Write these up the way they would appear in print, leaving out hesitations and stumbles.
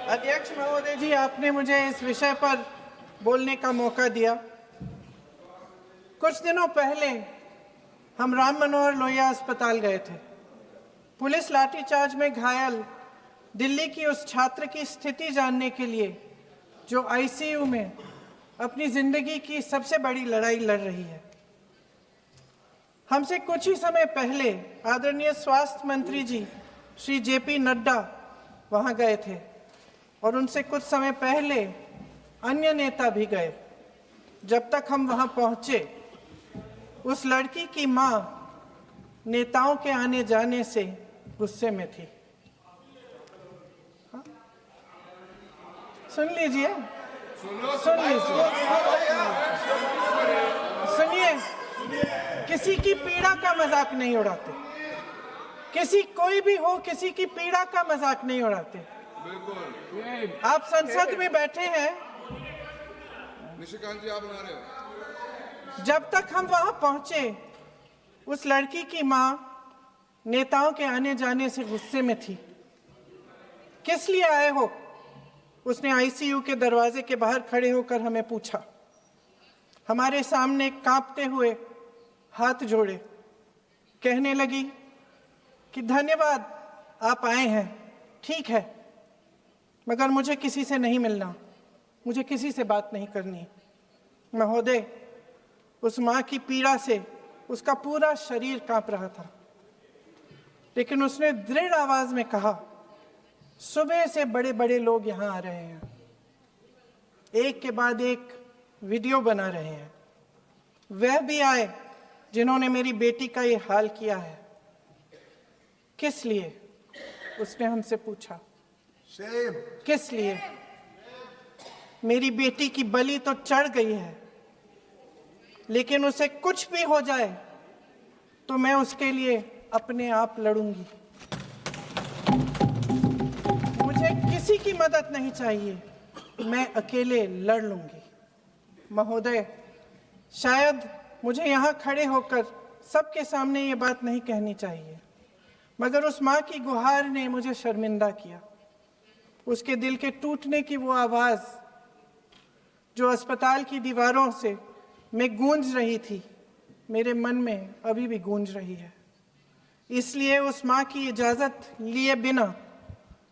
अध्यक्ष महोदय जी, आपने मुझे इस विषय पर बोलने का मौका दिया। कुछ दिनों पहले हम राम मनोहर लोहिया अस्पताल गए थे। पुलिस लाठीचार्ज में घायल दिल्ली की उस छात्र की स्थिति जानने के लिए जो आईसीयू में अपनी जिंदगी की सबसे बड़ी लड़ाई लड़ रही है। हमसे कुछ ही समय पहले आदरणीय स्वास्थ्य मंत्री जी श्री जेपी नड्डा वहां गए थे और उनसे कुछ समय पहले अन्य नेता भी गए। जब तक हम वहां पहुंचे, उस लड़की की मां नेताओं के आने जाने से गुस्से में थी। सुन लीजिए, सुनिए, किसी की पीड़ा का मजाक नहीं उड़ाते। किसी कोई भी हो, किसी की पीड़ा का मजाक नहीं उड़ाते। आप संसद में बैठे हैं, निशिकांत जी आप बना रहे हो। जब तक हम वहां पहुंचे, उस लड़की की मां नेताओं के आने जाने से गुस्से में थी। किस लिए आए हो? उसने आईसीयू के दरवाजे के बाहर खड़े होकर हमें पूछा। हमारे सामने कांपते हुए हाथ जोड़े कहने लगी कि धन्यवाद, आप आए हैं, ठीक है, मगर मुझे किसी से नहीं मिलना, मुझे किसी से बात नहीं करनी। महोदय, उस मां की पीड़ा से उसका पूरा शरीर कांप रहा था, लेकिन उसने दृढ़ आवाज में कहा, सुबह से बड़े बड़े लोग यहां आ रहे हैं, एक के बाद एक वीडियो बना रहे हैं। वह भी आए जिन्होंने मेरी बेटी का ये हाल किया है। किस लिए? उसने हमसे पूछा। किस लिए? मेरी बेटी की बलि तो चढ़ गई है, लेकिन उसे कुछ भी हो जाए तो मैं उसके लिए अपने आप लड़ूंगी। मुझे किसी की मदद नहीं चाहिए, मैं अकेले लड़ लूंगी। महोदय, शायद मुझे यहाँ खड़े होकर सबके सामने ये बात नहीं कहनी चाहिए, मगर उस माँ की गुहार ने मुझे शर्मिंदा किया। उसके दिल के टूटने की वो आवाज़ जो अस्पताल की दीवारों से में गूंज रही थी, मेरे मन में अभी भी गूंज रही है। इसलिए उस माँ की इजाज़त लिए बिना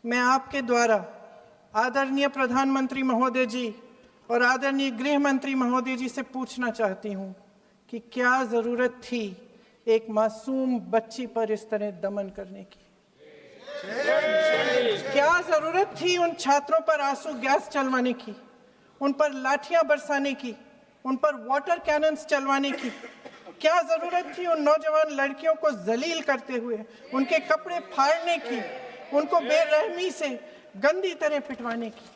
मैं आपके द्वारा आदरणीय प्रधानमंत्री महोदय जी और आदरणीय गृह मंत्री महोदय जी से पूछना चाहती हूँ कि क्या ज़रूरत थी एक मासूम बच्ची पर इस तरह दमन करने की? क्या ज़रूरत थी उन छात्रों पर आंसू गैस चलवाने की, उन पर लाठियां बरसाने की, उन पर वाटर कैनन्स चलवाने की? क्या ज़रूरत थी उन नौजवान लड़कियों को जलील करते हुए उनके कपड़े फाड़ने की, उनको बेरहमी से गंदी तरह पिटवाने की?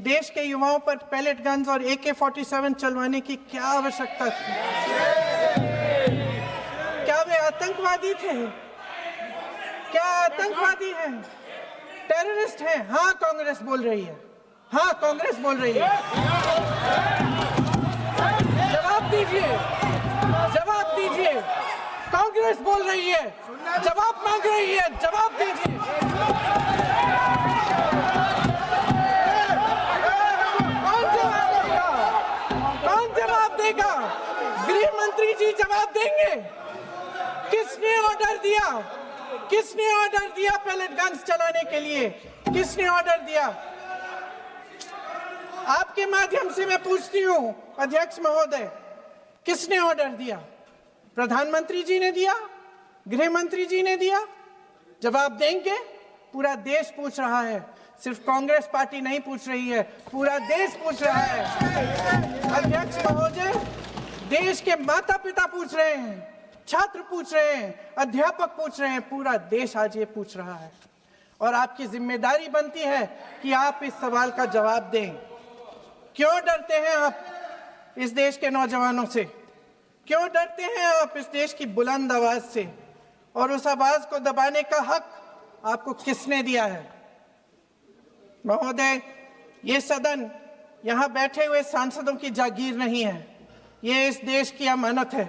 देश के युवाओं पर पैलेट गन्स और AK-47 चलवाने की क्या आवश्यकता थी? क्या वे आतंकवादी थे? क्या आतंकवादी हैं? टेररिस्ट हैं? हाँ, कांग्रेस बोल रही है। हाँ, कांग्रेस बोल रही है। जवाब दीजिए, जवाब दीजिए। कांग्रेस बोल रही है, जवाब मांग रही है, जवाब दीजिए। गृह मंत्री जी जवाब देंगे। किसने ऑर्डर दिया? किसने ऑर्डर दिया पैलेट गन्स चलाने के लिए? किसने ऑर्डर दिया? आपके माध्यम से मैं पूछती हूं अध्यक्ष महोदय, किसने ऑर्डर दिया? प्रधानमंत्री जी ने दिया? गृह मंत्री जी ने दिया? जवाब देंगे? पूरा देश पूछ रहा है, सिर्फ कांग्रेस पार्टी नहीं पूछ रही है, पूरा देश पूछ रहा है। अध्यक्ष महोदय, देश के माता पिता पूछ रहे हैं, छात्र पूछ रहे हैं, अध्यापक पूछ रहे हैं, पूरा देश आज ये पूछ रहा है। और आपकी जिम्मेदारी बनती है कि आप इस सवाल का जवाब दें। क्यों डरते हैं आप इस देश के नौजवानों से? क्यों डरते हैं आप इस देश की बुलंद आवाज से? और उस आवाज को दबाने का हक आपको किसने दिया है? महोदय, ये सदन यहाँ बैठे हुए सांसदों की जागीर नहीं है, ये इस देश की अमानत है।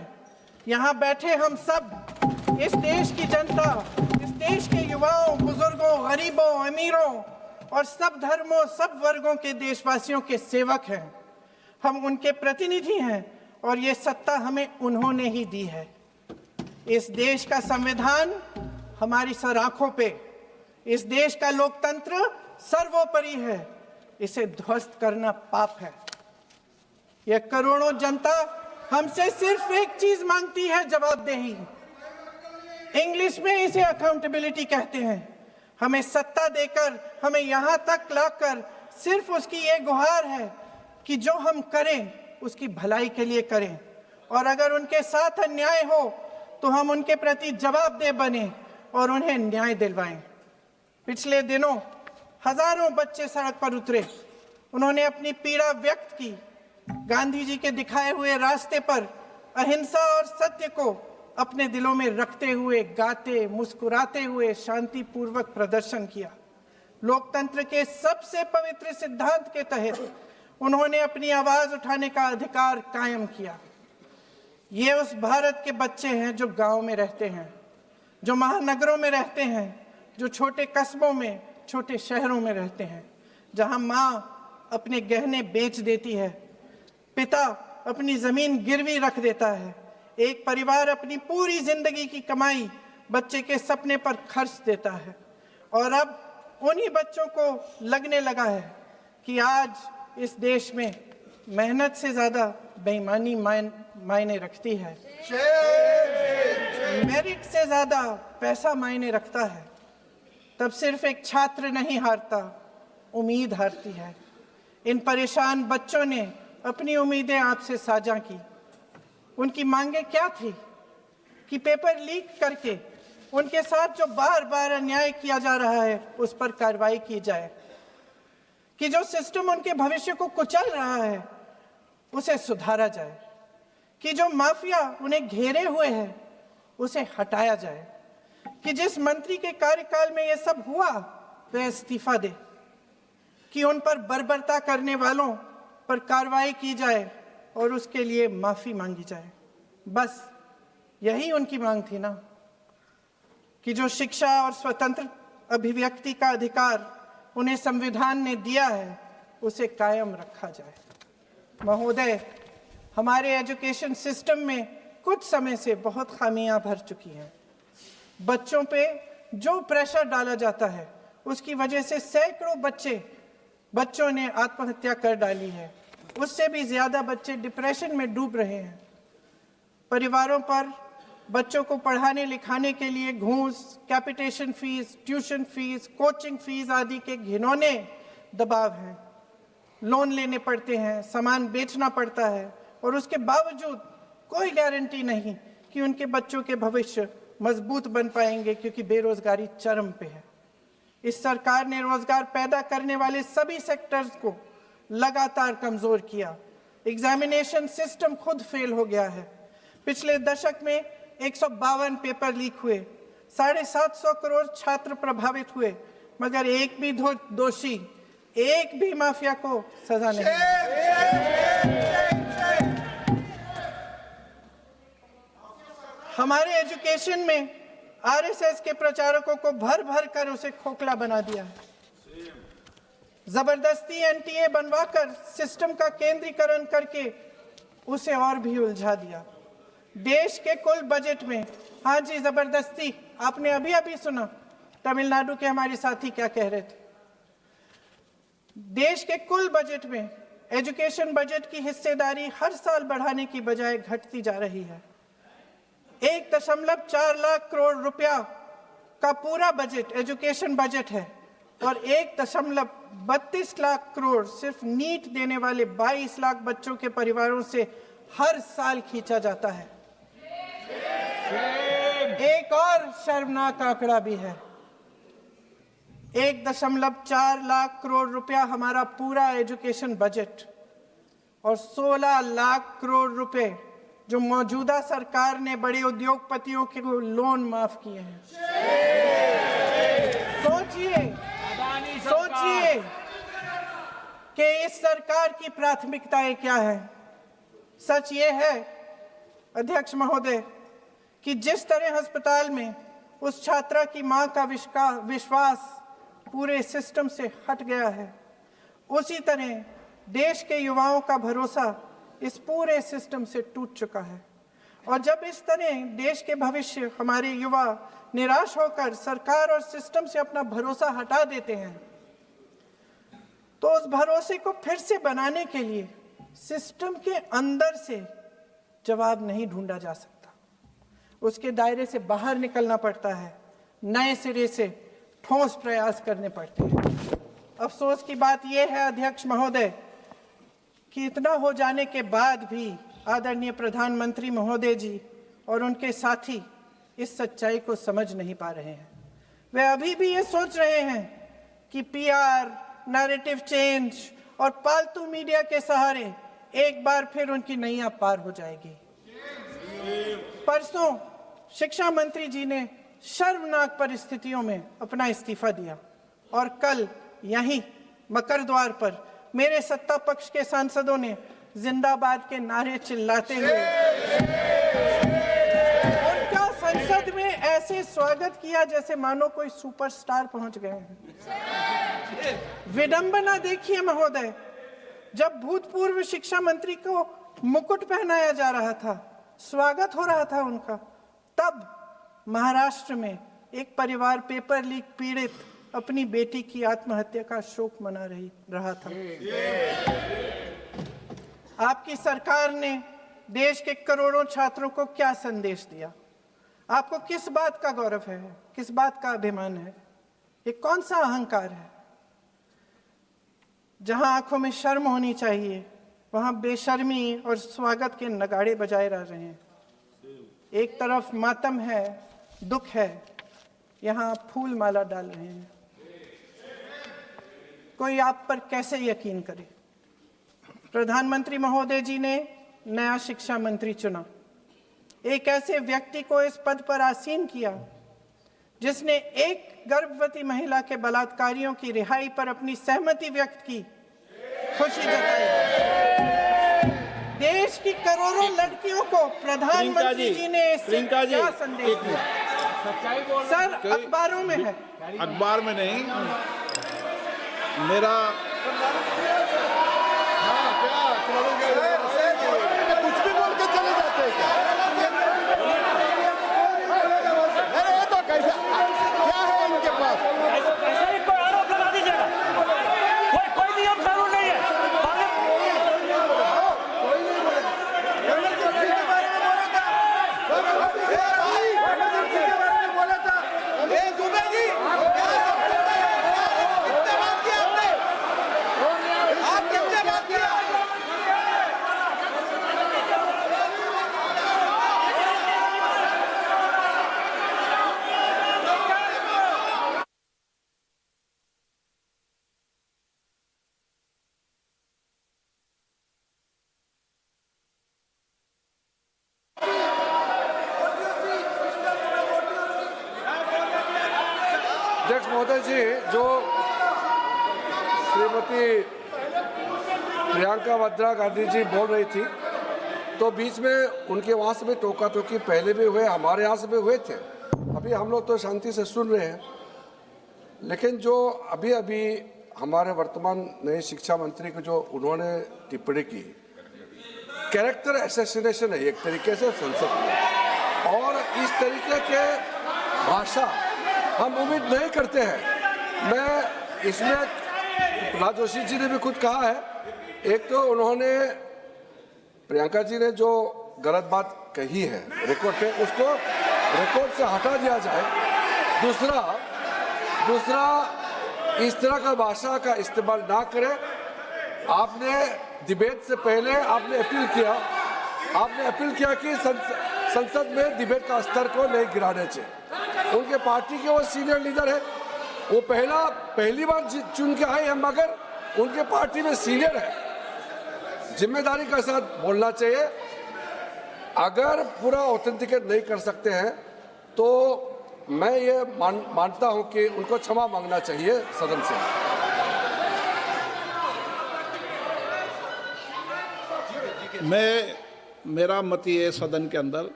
यहाँ बैठे हम सब इस देश की जनता, इस देश के युवाओं, बुजुर्गों, गरीबों, अमीरों और सब धर्मों, सब वर्गों के देशवासियों के सेवक हैं। हम उनके प्रतिनिधि हैं और ये सत्ता हमें उन्होंने ही दी है। इस देश का संविधान हमारी सर आंखों पे, इस देश का लोकतंत्र सर्वोपरि है। इसे ध्वस्त करना पाप है। यह करोड़ों जनता हमसे सिर्फ एक चीज मांगती है, जवाबदेही। इंग्लिश में इसे अकाउंटेबिलिटी कहते हैं। हमें सत्ता देकर, हमें यहां तक लाकर सिर्फ उसकी ये गुहार है कि जो हम करें उसकी भलाई के लिए करें, और अगर उनके साथ अन्याय हो तो हम उनके प्रति जवाबदेह बने और उन्हें न्याय दिलवाएं। पिछले दिनों हजारों बच्चे सड़क पर उतरे। उन्होंने अपनी पीड़ा व्यक्त की। गांधी जी के दिखाए हुए रास्ते पर अहिंसा और सत्य को अपने दिलों में रखते हुए, गाते, मुस्कुराते हुए शांतिपूर्वक प्रदर्शन किया। लोकतंत्र के सबसे पवित्र सिद्धांत के तहत उन्होंने अपनी आवाज उठाने का अधिकार कायम किया। ये उस भारत के बच्चे हैं जो गांव में रहते हैं, जो महानगरों में रहते हैं, जो छोटे कस्बों में, छोटे शहरों में रहते हैं, जहां माँ अपने गहने बेच देती है, पिता अपनी जमीन गिरवी रख देता है, एक परिवार अपनी पूरी जिंदगी की कमाई बच्चे के सपने पर खर्च देता है। और अब उन्हीं बच्चों को लगने लगा है कि आज इस देश में मेहनत से ज्यादा बेईमानी मायने रखती है, मेरिट से ज्यादा पैसा मायने रखता है। तब सिर्फ एक छात्र नहीं हारता, उम्मीद हारती है। इन परेशान बच्चों ने अपनी उम्मीदें आपसे साझा की। उनकी मांगे क्या थी? कि पेपर लीक करके उनके साथ जो बार बार अन्याय किया जा रहा है उस पर कार्रवाई की जाए, कि जो सिस्टम उनके भविष्य को कुचल रहा है उसे सुधारा जाए, कि जो माफिया उन्हें घेरे हुए है उसे हटाया जाए, कि जिस मंत्री के कार्यकाल में यह सब हुआ वह इस्तीफा दे, कि उन पर बर्बरता करने वालों पर कार्रवाई की जाए और उसके लिए माफी मांगी जाए। बस यही उनकी मांग थी ना, कि जो शिक्षा और स्वतंत्र अभिव्यक्ति का अधिकार उन्हें संविधान ने दिया है उसे कायम रखा जाए। महोदय, हमारे एजुकेशन सिस्टम में कुछ समय से बहुत खामियां भर चुकी हैं। बच्चों पे जो प्रेशर डाला जाता है उसकी वजह से सैकड़ों बच्चों ने आत्महत्या कर डाली है। उससे भी ज्यादा बच्चे डिप्रेशन में डूब रहे हैं। परिवारों पर बच्चों को पढ़ाने लिखाने के लिए घूस, capitation fees, tuition fees, coaching fees आदि के घिनौने दबाव हैं। लोन लेने पड़ते हैं, सामान बेचना पड़ता है और उसके बावजूद कोई गारंटी नहीं कि उनके बच्चों के भविष्य मजबूत बन पाएंगे, क्योंकि बेरोजगारी चरम पे है। इस सरकार ने रोजगार पैदा करने वाले सभी सेक्टर्स को लगातार कमजोर किया। एग्जामिनेशन सिस्टम खुद फेल हो गया है। पिछले दशक में 152 पेपर लीक हुए, 750 करोड़ छात्र प्रभावित हुए, मगर एक भी दोषी, एक भी माफिया को सजा नहीं। हमारे एजुकेशन में आरएसएस के प्रचारकों को भर भर कर उसे खोखला बना दिया है। जबरदस्ती एनटीए बनवाकर सिस्टम का केंद्रीकरण करके उसे और भी उलझा दिया। देश के कुल बजट में, हाँ जी जबरदस्ती, आपने अभी अभी सुना तमिलनाडु के हमारे साथी क्या कह रहे थे। देश के कुल बजट में एजुकेशन बजट की हिस्सेदारी हर साल बढ़ाने की बजाय घटती जा रही है। 1.4 लाख करोड़ रुपया का पूरा बजट एजुकेशन बजट है और 1.32 लाख करोड़ सिर्फ नीट देने वाले 22 लाख बच्चों के परिवारों से हर साल खींचा जाता है। एक और शर्मनाक आंकड़ा भी है। 1.4 लाख करोड़ रुपया हमारा पूरा एजुकेशन बजट और 16 लाख करोड़ रुपए जो मौजूदा सरकार ने बड़े उद्योगपतियों के लोन माफ किए हैं। सोचिए कि इस सरकार की प्राथमिकताएं क्या है। सच ये है अध्यक्ष महोदय कि जिस तरह अस्पताल में उस छात्रा की मां का विश्वास पूरे सिस्टम से हट गया है, उसी तरह देश के युवाओं का भरोसा इस पूरे सिस्टम से टूट चुका है। और जब इस तरह देश के भविष्य हमारे युवा निराश होकर सरकार और सिस्टम से अपना भरोसा हटा देते हैं, तो उस भरोसे को फिर से बनाने के लिए सिस्टम के अंदर से जवाब नहीं ढूंढा जा सकता, उसके दायरे से बाहर निकलना पड़ता है, नए सिरे से ठोस प्रयास करने पड़ते हैं। अफसोस की बात यह है अध्यक्ष महोदय कि इतना हो जाने के बाद भी आदरणीय प्रधानमंत्री महोदय जी और उनके साथी इस सच्चाई को समझ नहीं पा रहे हैं। वे अभी भी ये सोच रहे हैं कि पीआर, नैरेटिव चेंज और पालतू मीडिया के सहारे एक बार फिर उनकी नैया पार हो जाएगी। परसों शिक्षा मंत्री जी ने शर्मनाक परिस्थितियों में अपना इस्तीफा दिया और कल यहीं मकरद्वार पर मेरे सत्ता पक्ष के सांसदों ने जिंदाबाद के नारे चिल्लाते हुए उनका संसद में ऐसे स्वागत किया जैसे मानो कोई सुपरस्टार पहुंच गए हैं। विडंबना देखिए महोदय, जब भूतपूर्व शिक्षा मंत्री को मुकुट पहनाया जा रहा था, स्वागत हो रहा था उनका, तब महाराष्ट्र में एक परिवार पेपर लीक पीड़ित अपनी बेटी की आत्महत्या का शोक मना रहा था। आपकी सरकार ने देश के करोड़ों छात्रों को क्या संदेश दिया? आपको किस बात का गौरव है, किस बात का अभिमान है? ये कौन सा अहंकार है? जहां आंखों में शर्म होनी चाहिए, वहां बेशर्मी और स्वागत के नगाड़े बजाए रह रहे हैं। एक तरफ मातम है, दुख है, यहां फूल माला डाल रहे हैं। कोई आप पर कैसे यकीन करे? प्रधानमंत्री महोदय जी ने नया शिक्षा मंत्री चुना, एक ऐसे व्यक्ति को इस पद पर आसीन किया जिसने एक गर्भवती महिला के बलात्कारियों की रिहाई पर अपनी सहमति व्यक्त की, खुशी जताई। देश की करोड़ों लड़कियों को प्रधानमंत्री जी ने इससे क्या संदेश दिया? सर, अखबारों में है, अखबार में नहीं। मेरा कुछ भी बोल के चले जाते हैं क्या? अरे ये तो कैसा क्या है इनके पास? ऐसा ही कोई आरोप लगा दीजिएगा, कोई नियम कानून नहीं है। अध्यक्ष महोदय जी, जो श्रीमती प्रियंका वाड्रा गांधी जी बोल रही थी, तो बीच में उनके वहाँ से भी टोका टोकी पहले भी हुए, हमारे यहाँ से भी हुए थे। अभी हम लोग तो शांति से सुन रहे हैं, लेकिन जो अभी अभी हमारे वर्तमान नए शिक्षा मंत्री को जो उन्होंने टिप्पणी की, कैरेक्टर असैसिनेशन है एक तरीके से संसद में, और इस तरीके के भाषा हम उम्मीद नहीं करते हैं। मैं इसमें प्रहलाद जोशी जी ने भी खुद कहा है, एक तो उन्होंने प्रियंका जी ने जो गलत बात कही है रिकॉर्ड पे, उसको रिकॉर्ड से हटा दिया जाए। दूसरा इस तरह का भाषा का इस्तेमाल ना करें। आपने डिबेट से पहले आपने अपील किया कि संसद में डिबेट का स्तर को नहीं गिराने चाहिए। उनके पार्टी के वो सीनियर लीडर है, वो पहली बार चुन के आए हैं, मगर उनके पार्टी में सीनियर है, जिम्मेदारी के साथ बोलना चाहिए। अगर पूरा ऑथेंटिकेट नहीं कर सकते हैं तो मैं ये मानता हूं कि उनको क्षमा मांगना चाहिए सदन से। मेरा मत ये सदन के अंदर,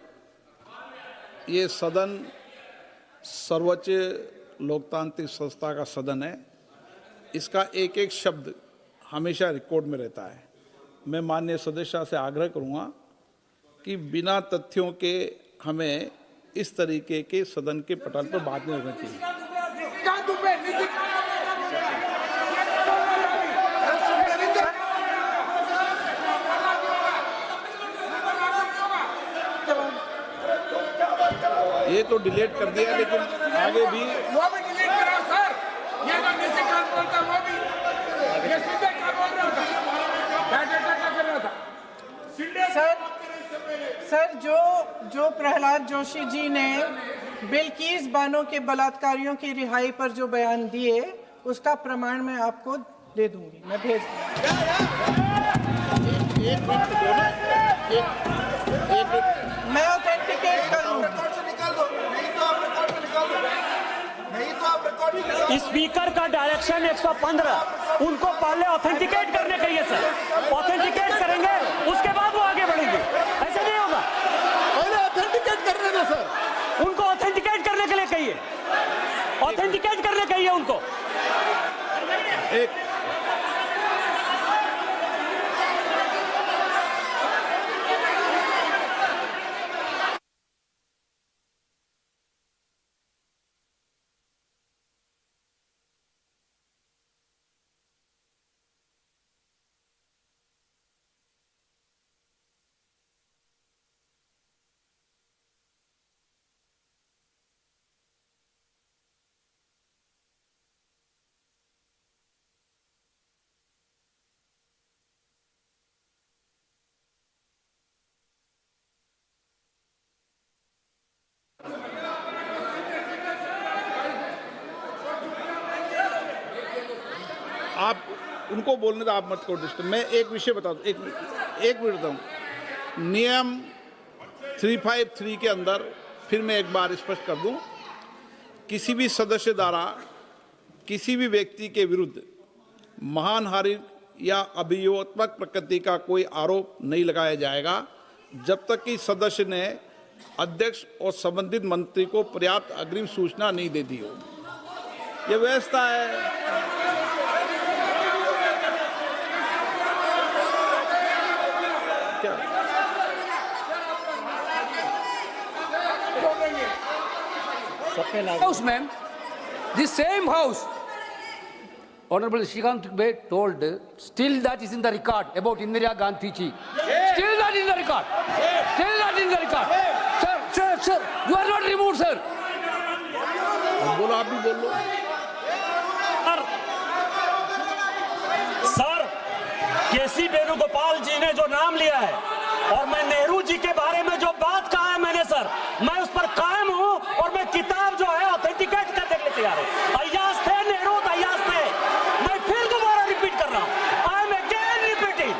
ये सदन सर्वोच्च लोकतांत्रिक संस्था का सदन है, इसका एक एक शब्द हमेशा रिकॉर्ड में रहता है। मैं माननीय सदस्य से आग्रह करूंगा कि बिना तथ्यों के हमें इस तरीके के सदन के पटल पर बात नहीं करनी चाहिए। ये तो डिलीट कर दिया, लेकिन आगे भी वो भी डिलीट करा सर। ये तो निशिकांत बोलता वो भी ये सीधे क्या बोल रहा था, क्या कर रहा था सर जो प्रहलाद जोशी जी ने बिल्किस बानो के बलात्कारियों की रिहाई पर जो बयान दिए, उसका प्रमाण मैं आपको दे दूंगी, मैं भेज मैं ऑथेंटिकेट करूंगा। स्पीकर का डायरेक्शन 115, उनको पहले ऑथेंटिकेट करने कहिए सर। ऑथेंटिकेट करेंगे उसके बाद वो आगे बढ़ेंगे, ऐसे नहीं होगा। पहले ऑथेंटिकेट करने दो सर। उनको ऑथेंटिकेट करने के लिए कहिए, ऑथेंटिकेट करने कहिए उनको। एक आप उनको बोलने तो आप मत करो डिस्टर्ब। मैं एक विषय बता दूं, एक मिनट बताऊं। नियम 353 के अंदर फिर मैं एक बार स्पष्ट कर दूं, किसी भी सदस्य द्वारा किसी भी व्यक्ति के विरुद्ध मानहानि या अभियोगात्मक प्रकृति का कोई आरोप नहीं लगाया जाएगा जब तक कि सदस्य ने अध्यक्ष और संबंधित मंत्री को पर्याप्त अग्रिम सूचना नहीं दे दी हो। यह व्यवस्था है। House, ma'am, the same house. Honorable Shrikant Bey told, still that is in the record about Indira Gandhi ji. Still that is in the record. Still that is in the record. Sir, you are not removed, sir. बोलो, आप भी बोल लो। Sir, केसी वेणुगोपाल जी ने जो नाम लिया है और मैं नेहरू जी के बारे में जो बात कहा है मैंने सर, मैं उस पर कायम हूं और मैं किताब जो है ऑथेंटिकेट करने के लिए तैयार हूं। अय्याज थे नेहरू, अय्याज थे। मैं फिर दोबारा रिपीट कर रहा हूं, आई एम अगेन रिपीटिंग।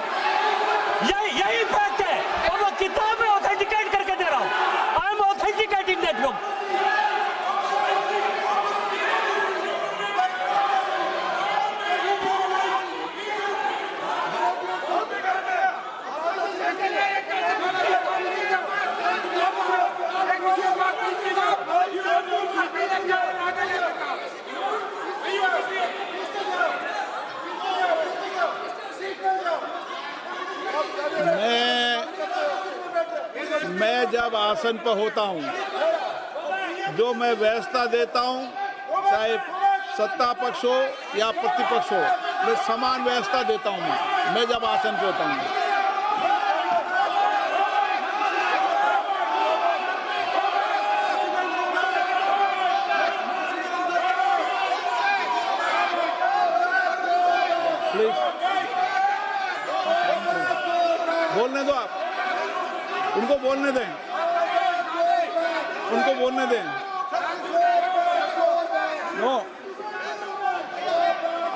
यही फैक्ट है और मैं किताब में ऑथेंटिकेट करके दे रहा हूं। I am authenticating that book. मैं जब आसन पर होता हूं, जो मैं व्यवस्था देता हूं, चाहे सत्ता पक्ष हो या प्रतिपक्ष हो, मैं समान व्यवस्था देता हूं। मैं जब आसन पर होता हूं, प्लीज बोलने दो। आप उनको बोलने दें, उनको बोलने दें। नो,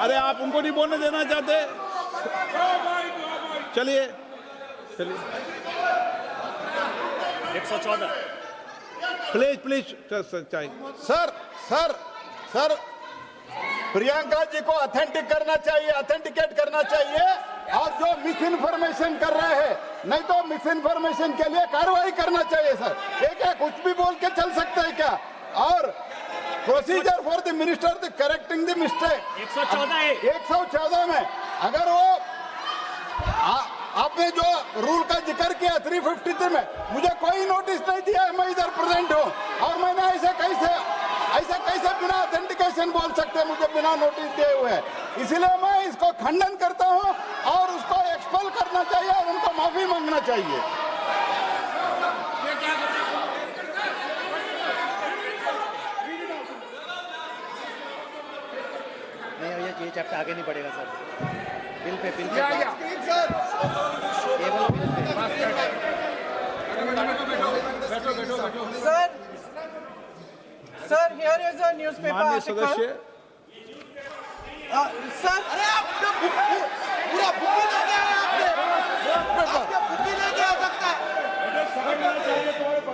अरे आप उनको नहीं बोलने देना चाहते? चलिए 114 प्लीज चाहिए। सर प्रियंका जी को ऑथेंटिकेट करना चाहिए और जो मिस इन्फॉर्मेशन कर रहे हैं, नहीं तो मिस इन्फॉर्मेशन के लिए कार्रवाई करना चाहिए सर। एक कुछ भी बोल के चल सकते हैं क्या? और procedure for the minister the correcting the mistake 114 में अगर वो आपने जो रूल का जिक्र किया 353 में मुझे कोई नोटिस नहीं दिया है, मैं इधर प्रेजेंट हूँ और मैंने ऐसे कैसे बिना ऑथेंटिकेशन बोल सकते मुझे बिना नोटिस दिए हुए। इसलिए मैं इसको खंडन करता हूँ और उसको एक्सपेल करना चाहिए और उनको माफी मांगना चाहिए। नहीं ये चैप्टर आगे नहीं बढ़ेगा sir. Bill pay sir here is a newspaper माननीय आर्टिकल सदस्य, sir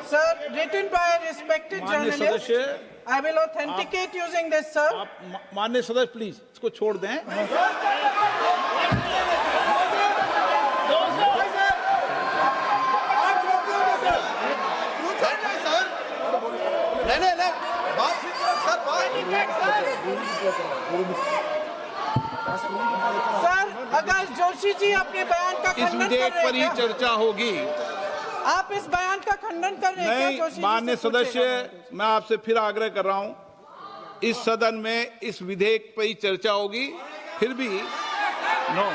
sir written by a respected माननीय journalist सदस्य, I will authenticate using this sir आप माननीय सदस्य प्लीज इसको छोड़ दें। सर अगर जोशी जी अपने बयान का इस खंडन कर विधेयक रहे पर ही हैं क्या? चर्चा होगी। आप इस बयान का खंडन कर रहे हैं क्या नहीं, जोशी जी माननीय से पूछेगा? सदस्य, मैं आपसे फिर आग्रह कर रहा हूं, इस सदन में इस विधेयक पर ही चर्चा होगी। फिर भी नो,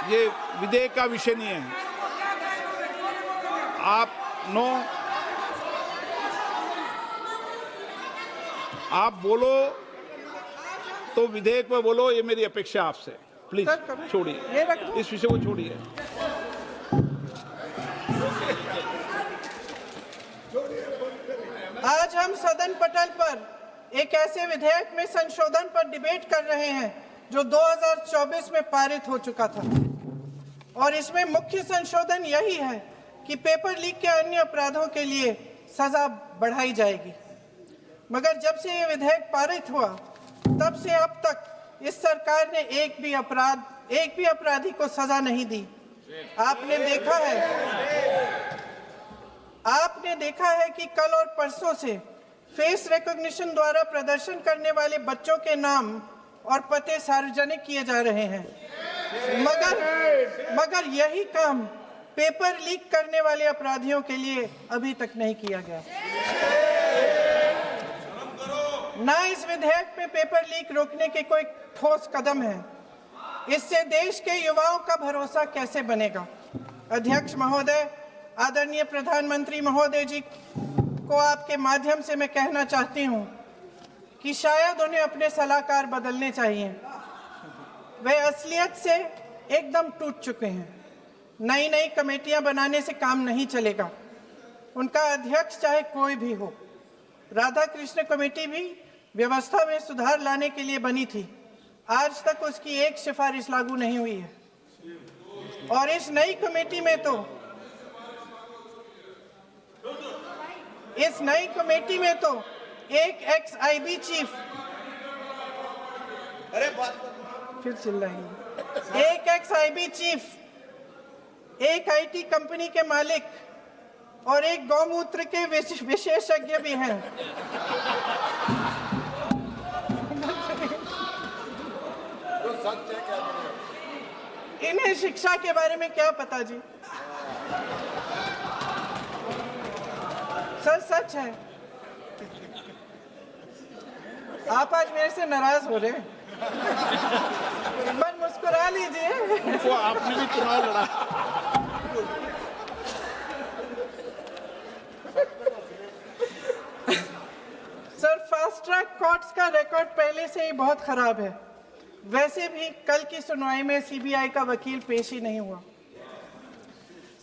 ये विधेयक का विषय नहीं है। आप नो, आप बोलो तो विधेयक पे बोलो, ये मेरी अपेक्षा आपसे। प्लीज सर, करो। छोड़िए, ये रख दो। इस विषय को छोड़िए। आज हम सदन पटल पर एक ऐसे विधेयक में संशोधन पर डिबेट कर रहे हैं जो 2024 में पारित हो चुका था और इसमें मुख्य संशोधन यही है कि पेपर लीक के अन्य अपराधों के लिए सजा बढ़ाई जाएगी। मगर जब से ये विधेयक पारित हुआ तब से अब तक इस सरकार ने एक भी अपराधी को सजा नहीं दी। आपने देखा है कि कल और परसों से फेस रिकॉग्निशन द्वारा प्रदर्शन करने वाले बच्चों के नाम और पते सार्वजनिक किए जा रहे हैं, मगर यही काम पेपर लीक करने वाले अपराधियों के लिए अभी तक नहीं किया गया। ना इस विधेयक में पेपर लीक रोकने के कोई ठोस कदम है। इससे देश के युवाओं का भरोसा कैसे बनेगा? अध्यक्ष महोदय, आदरणीय प्रधानमंत्री महोदय जी को आपके माध्यम से मैं कहना चाहती हूं कि शायद उन्हें अपने सलाहकार बदलने चाहिए। वे असलियत से एकदम टूट चुके हैं। नई कमेटियां बनाने से काम नहीं चलेगा। उनका अध्यक्ष चाहे कोई भी हो। राधा कृष्ण कमेटी भी व्यवस्था में सुधार लाने के लिए बनी थी। आज तक उसकी एक सिफारिश लागू नहीं हुई है और इस नई कमेटी में तो एक एक्स-आईबी चीफ, फिर चिल्लाएंगे, एक एक्स-आईबी चीफ, एक आईटी कंपनी के मालिक और एक गौमूत्र के विशेषज्ञ भी हैं। इन्हें शिक्षा के बारे में क्या पता जी? सर सच है। आप आज मेरे से नाराज हो रहे हैं, पर मुस्कुरा लीजिए। उनको आपने भी चुनाव लड़ा। सर फास्ट ट्रैक कोर्ट्स का रिकॉर्ड पहले से ही बहुत खराब है। वैसे भी कल की सुनवाई में सीबीआई का वकील पेश ही नहीं हुआ।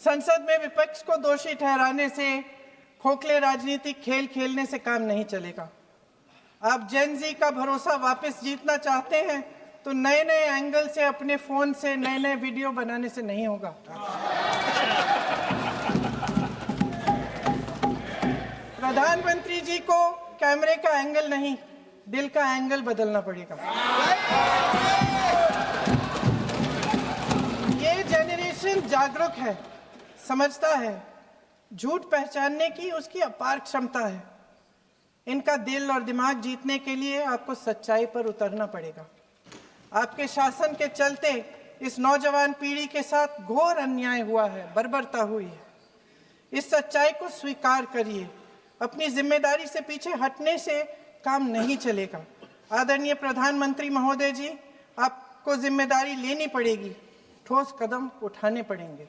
संसद में विपक्ष को दोषी ठहराने से, खोखले राजनीतिक खेल खेलने से काम नहीं चलेगा। आप जेन जी का भरोसा वापस जीतना चाहते हैं तो नए एंगल से, अपने फोन से नए वीडियो बनाने से नहीं होगा। प्रधानमंत्री जी को कैमरे का एंगल नहीं, दिल का एंगल बदलना पड़ेगा। ये जेनरेशन जागरूक है, समझता है झूठ पहचानने की उसकी अपार क्षमता है। इनका दिल और दिमाग जीतने के लिए आपको सच्चाई पर उतरना पड़ेगा। आपके शासन के चलते इस नौजवान पीढ़ी के साथ घोर अन्याय हुआ है, बर्बरता हुई है। इस सच्चाई को स्वीकार करिए। अपनी जिम्मेदारी से पीछे हटने से काम नहीं चलेगा। आदरणीय प्रधानमंत्री महोदय जी, आपको जिम्मेदारी लेनी पड़ेगी, ठोस कदम उठाने पड़ेंगे।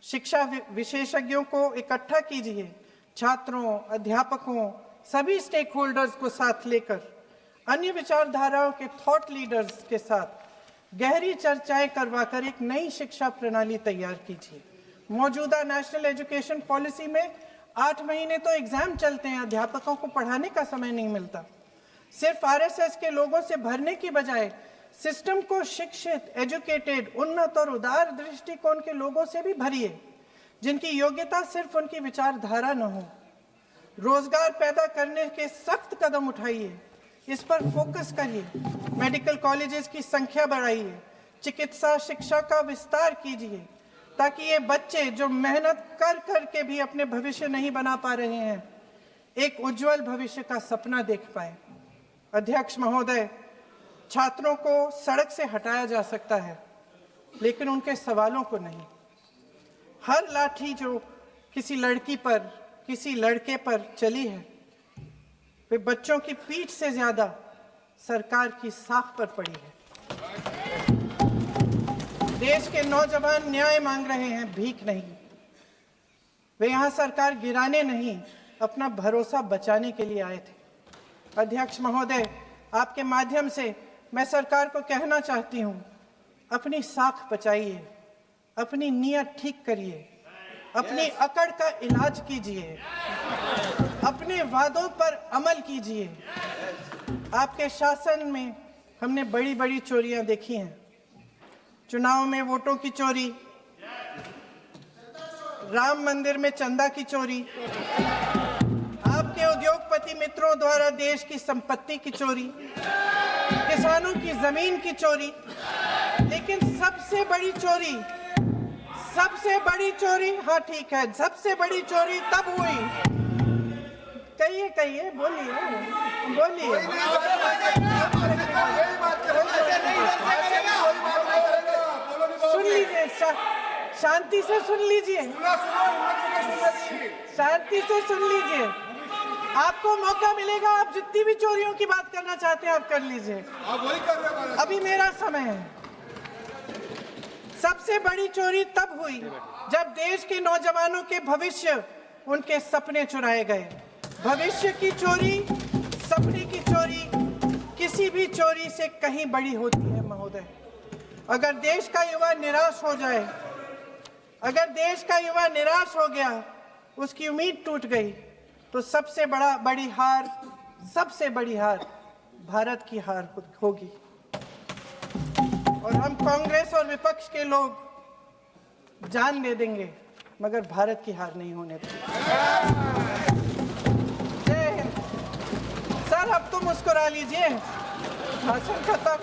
शिक्षा विशेषज्ञों को इकट्ठा कीजिए, छात्रों, अध्यापकों, सभी स्टेक होल्डर्स को साथ लेकर, अन्य विचारधाराओं के थॉट लीडर्स के साथ गहरी चर्चाएं करवाकर एक नई शिक्षा प्रणाली तैयार कीजिए। मौजूदा नेशनल एजुकेशन पॉलिसी में 8 महीने तो एग्जाम चलते हैं, अध्यापकों को पढ़ाने का समय नहीं मिलता। सिर्फ आरएसएस के लोगों से भरने की बजाय सिस्टम को शिक्षित, एजुकेटेड, उन्नत और उदार दृष्टिकोण के लोगों से भी भरिए, जिनकी योग्यता सिर्फ उनकी विचारधारा न हो। रोजगार पैदा करने के सख्त कदम उठाइए, इस पर फोकस करिए। मेडिकल कॉलेजेस की संख्या बढ़ाइए, चिकित्सा शिक्षा का विस्तार कीजिए, ताकि ये बच्चे जो मेहनत कर कर के भी अपने भविष्य नहीं बना पा रहे हैं, एक उज्जवल भविष्य का सपना देख पाए। अध्यक्ष महोदय, छात्रों को सड़क से हटाया जा सकता है, लेकिन उनके सवालों को नहीं। हर लाठी जो किसी लड़की पर, किसी लड़के पर चली है, वे बच्चों की पीठ से ज्यादा सरकार की साख पर पड़ी है। देश के नौजवान न्याय मांग रहे हैं, भीख नहीं। वे यहां सरकार गिराने नहीं, अपना भरोसा बचाने के लिए आए थे। अध्यक्ष महोदय, आपके माध्यम से मैं सरकार को कहना चाहती हूं, अपनी साख बचाइए, अपनी नीयत ठीक करिए, अपनी अकड़ का इलाज कीजिए, अपने वादों पर अमल कीजिए। आपके शासन में हमने बड़ी बड़ी चोरियां देखी हैं। चुनाव में वोटों की चोरी, राम मंदिर में चंदा की चोरी, आपके उद्योगपति मित्रों द्वारा देश की संपत्ति की चोरी, किसानों की जमीन की चोरी, लेकिन सबसे बड़ी चोरी, हाँ ठीक है, सबसे बड़ी चोरी तब हुई। कहिए, बोलिए। सुन लीजिए, शांति से सुन लीजिए, शांति से सुन लीजिए। आपको मौका मिलेगा, आप जितनी भी चोरियों की बात करना चाहते हैं आप कर लीजिए, अभी मेरा समय है। सबसे बड़ी चोरी तब हुई जब देश के नौजवानों के भविष्य, उनके सपने चुराए गए। भविष्य की चोरी, सपने की चोरी किसी भी चोरी से कहीं बड़ी होती है महोदय। अगर देश का युवा निराश हो जाए, अगर देश का युवा निराश हो गया, उसकी उम्मीद टूट गई, तो सबसे बड़ी हार भारत की हार होगी। और हम कांग्रेस और विपक्ष के लोग जान दे देंगे, मगर भारत की हार नहीं होने देंगे। जय हिंद। सर, अब तो मुस्कुरा लीजिए, भाषण खत्म।